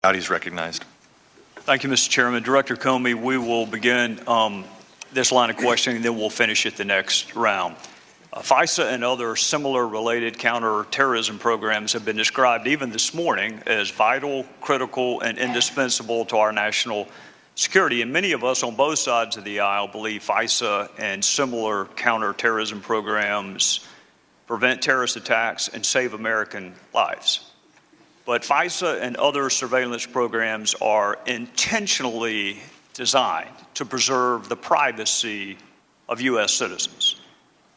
Gowdy is recognized. Thank you, Mr. Chairman. Director Comey, we will begin this line of questioning, then we'll finish it the next round. FISA and other similar related counterterrorism programs have been described even this morning as vital, critical, and indispensable to our national security. And many of us on both sides of the aisle believe FISA and similar counterterrorism programs prevent terrorist attacks and save American lives. But FISA and other surveillance programs are intentionally designed to preserve the privacy of U.S. citizens.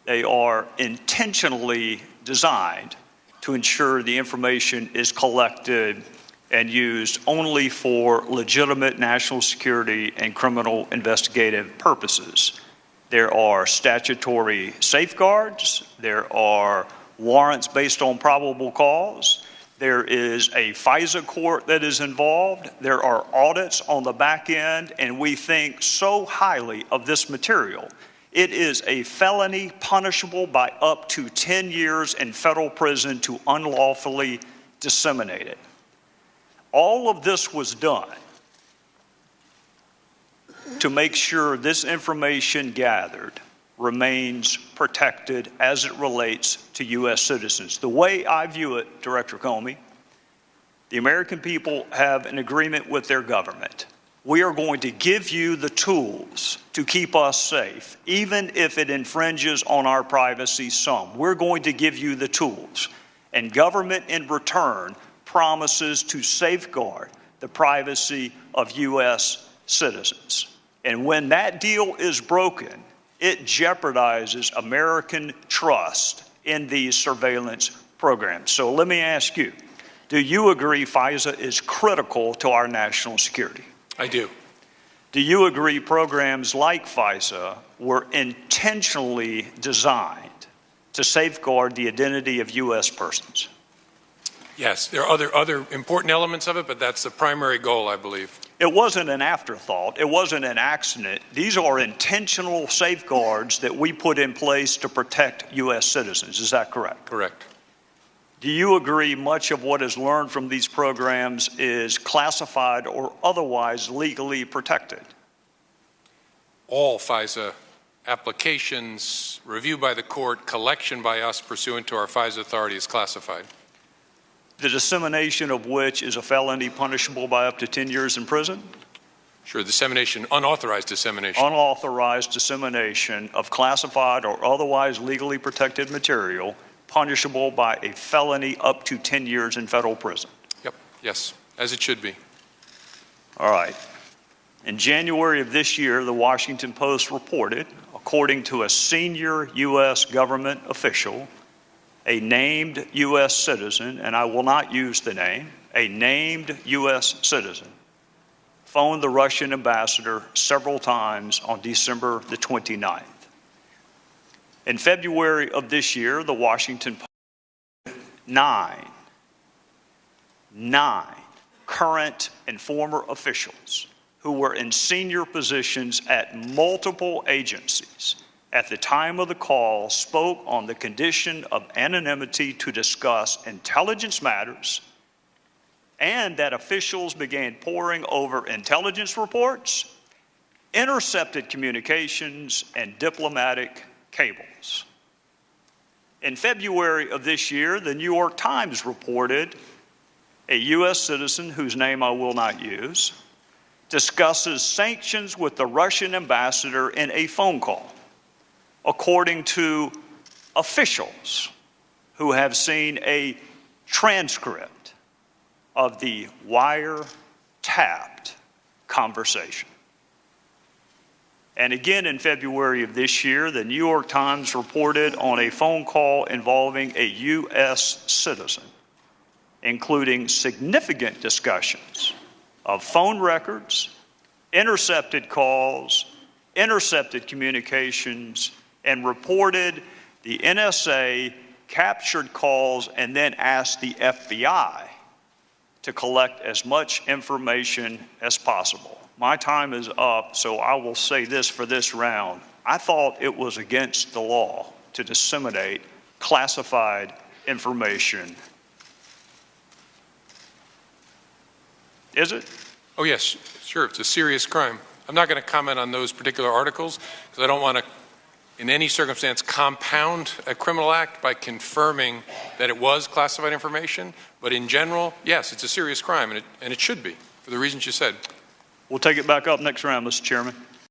They are intentionally designed to ensure the information is collected and used only for legitimate national security and criminal investigative purposes. There are statutory safeguards. There are warrants based on probable cause. There is a FISA court that is involved. There are audits on the back end, and we think so highly of this material. It is a felony punishable by up to 10 years in federal prison to unlawfully disseminate it. All of this was done to make sure this information gathered remains protected as it relates to U.S. citizens. The way I view it, Director Comey, the American people have an agreement with their government. We are going to give you the tools to keep us safe, even if it infringes on our privacy some. We're going to give you the tools. And government in return promises to safeguard the privacy of U.S. citizens. And when that deal is broken, it jeopardizes American trust in these surveillance programs. So let me ask you, do you agree FISA is critical to our national security? I do. Do you agree programs like FISA were intentionally designed to safeguard the identity of U.S. persons? Yes, there are other important elements of it, but that's the primary goal, I believe. It wasn't an afterthought. It wasn't an accident. These are intentional safeguards that we put in place to protect U.S. citizens. Is that correct? Correct. Do you agree much of what is learned from these programs is classified or otherwise legally protected? All FISA applications, review by the court, collection by us pursuant to our FISA authority is classified. The dissemination of which is a felony punishable by up to 10 years in prison? Sure, dissemination, unauthorized dissemination. Unauthorized dissemination of classified or otherwise legally protected material punishable by a felony up to 10 years in federal prison. Yep, yes, as it should be. All right. In January of this year, the Washington Post reported, according to a senior U.S. government official, a named U.S. citizen, and I will not use the name, a named U.S. citizen, phoned the Russian ambassador several times on December the 29th. In February of this year, the Washington Post, nine current and former officials who were in senior positions at multiple agencies at the time of the call spoke on the condition of anonymity to discuss intelligence matters, and that officials began poring over intelligence reports, intercepted communications, and diplomatic cables. In February of this year, the New York Times reported a U.S. citizen, whose name I will not use, discusses sanctions with the Russian ambassador in a phone call, according to officials who have seen a transcript of the wire-tapped conversation. And again in February of this year, the New York Times reported on a phone call involving a U.S. citizen, including significant discussions of phone records, intercepted calls, intercepted communications, and reported the NSA captured calls and then asked the FBI to collect as much information as possible. My time is up, so I will say this for this round. I thought it was against the law to disseminate classified information. Is it? Oh, yes, sure, it's a serious crime. I'm not going to comment on those particular articles because I don't want to, in any circumstance, compound a criminal act by confirming that it was classified information. But in general, yes, it's a serious crime, and it should be, for the reasons you said. We'll take it back up next round, Mr. Chairman.